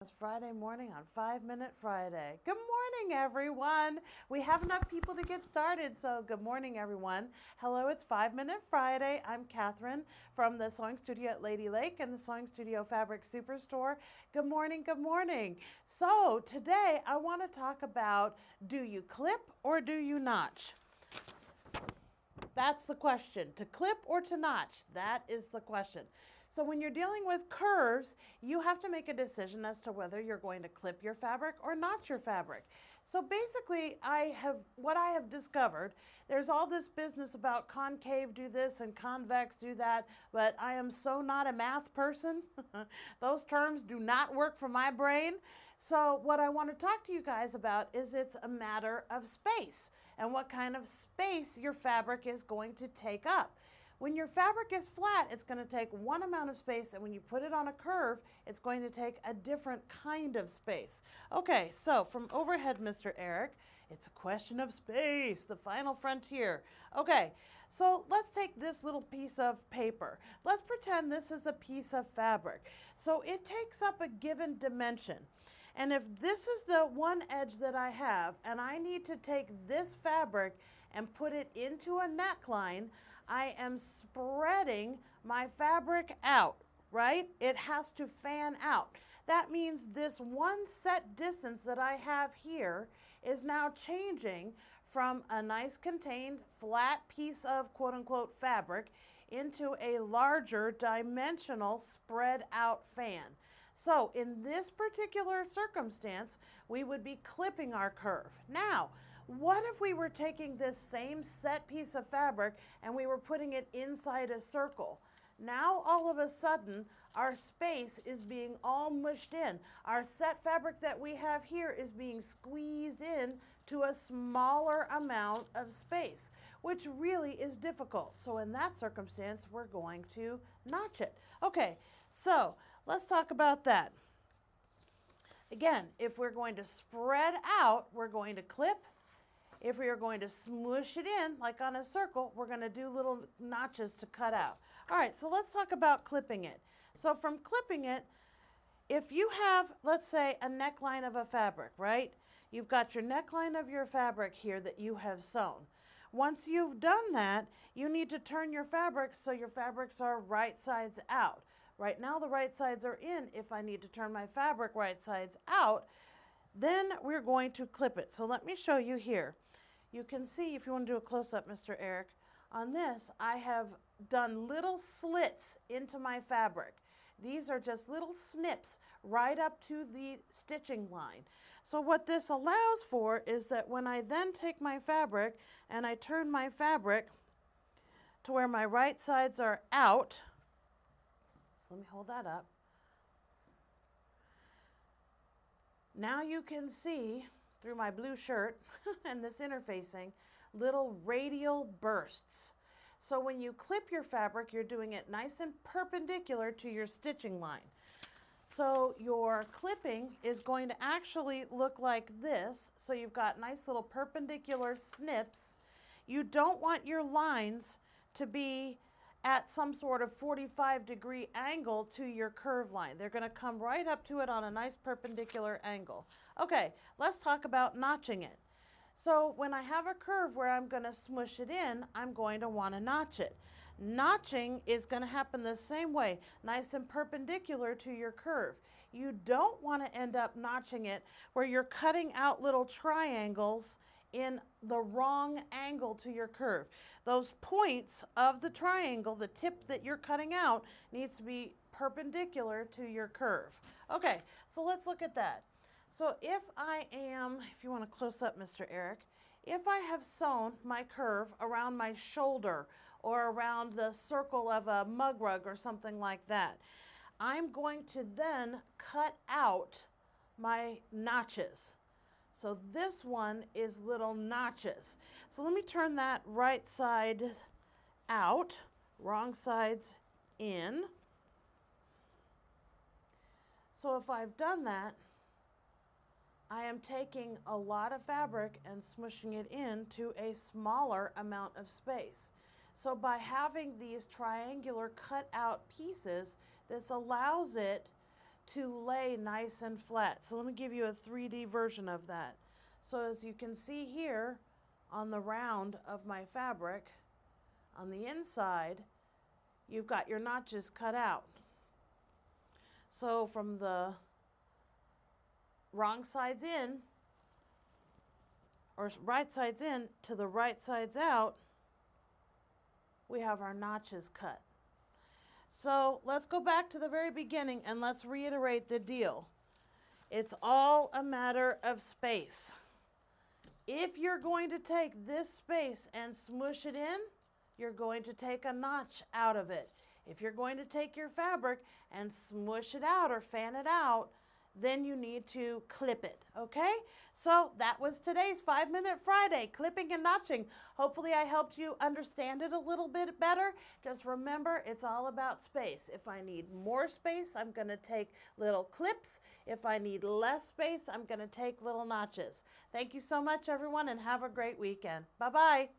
It's Friday morning on 5 Minute Friday. Good morning, everyone. We have enough people to get started, so good morning, everyone. Hello, it's 5 Minute Friday. I'm Catherine from the Sewing Studio at Lady Lake and the Sewing Studio Fabric Superstore. Good morning, good morning. So today I want to talk about, do you clip or do you notch? That's the question. To clip or to notch? That is the question. So when you're dealing with curves, you have to make a decision as to whether you're going to clip your fabric or notch your fabric. So basically, what I have discovered, there's all this business about concave do this and convex do that, but I am so not a math person. Those terms do not work for my brain. So what I want to talk to you guys about is it's a matter of space and what kind of space your fabric is going to take up. When your fabric is flat, it's going to take one amount of space, and when you put it on a curve, it's going to take a different kind of space. Okay, so from overhead, Mr. Eric, it's a question of space, the final frontier. Okay, so let's take this little piece of paper. Let's pretend this is a piece of fabric. So it takes up a given dimension. And if this is the one edge that I have, and I need to take this fabric and put it into a neckline, I am spreading my fabric out, right? It has to fan out. That means this one set distance that I have here is now changing from a nice contained flat piece of quote unquote fabric into a larger dimensional spread out fan. So in this particular circumstance, we would be clipping our curve. Now, what if we were taking this same set piece of fabric and we were putting it inside a circle? Now, all of a sudden, our space is being all mushed in. Our set fabric that we have here is being squeezed in to a smaller amount of space, which really is difficult. So in that circumstance, we're going to notch it. Okay, so let's talk about that. Again, if we're going to spread out, we're going to clip. If we are going to smoosh it in, like on a circle, we're going to do little notches to cut out. All right, so let's talk about clipping it. So from clipping it, if you have, let's say, a neckline of a fabric, right? You've got your neckline of your fabric here that you have sewn. Once you've done that, you need to turn your fabric so your fabrics are right sides out. Right now, the right sides are in. If I need to turn my fabric right sides out, then we're going to clip it. So let me show you here. You can see, if you want to do a close-up, Mr. Eric, on this, I have done little slits into my fabric. These are just little snips right up to the stitching line. So what this allows for is that when I then take my fabric and I turn my fabric to where my right sides are out, so let me hold that up. Now you can see through my blue shirt and this interfacing little radial bursts. So when you clip your fabric, you're doing it nice and perpendicular to your stitching line. So your clipping is going to actually look like this. So you've got nice little perpendicular snips. You don't want your lines to be at some sort of 45-degree angle to your curve line. They're going to come right up to it on a nice perpendicular angle. Okay, let's talk about notching it. So when I have a curve where I'm going to smush it in, I'm going to want to notch it. Notching is going to happen the same way, nice and perpendicular to your curve. You don't want to end up notching it where you're cutting out little triangles in the wrong angle to your curve. Those points of the triangle, the tip that you're cutting out, needs to be perpendicular to your curve. Okay, so let's look at that. So if you want to close up, Mr. Eric, if I have sewn my curve around my shoulder or around the circle of a mug rug or something like that, I'm going to then cut out my notches. So this one is little notches. So let me turn that right side out, wrong sides in. So if I've done that, I am taking a lot of fabric and smushing it into a smaller amount of space. So by having these triangular cut out pieces, this allows it to lay nice and flat. So let me give you a 3D version of that. So as you can see here on the round of my fabric, on the inside, you've got your notches cut out. So from the wrong sides in, or right sides in to the right sides out, we have our notches cut. So let's go back to the very beginning and let's reiterate the deal. It's all a matter of space. If you're going to take this space and smush it in, you're going to take a notch out of it. If you're going to take your fabric and smush it out or fan it out, then you need to clip it, okay? So that was today's 5-Minute Friday, clipping and notching. Hopefully I helped you understand it a little bit better. Just remember, it's all about space. If I need more space, I'm gonna take little clips. If I need less space, I'm gonna take little notches. Thank you so much, everyone, and have a great weekend. Bye-bye.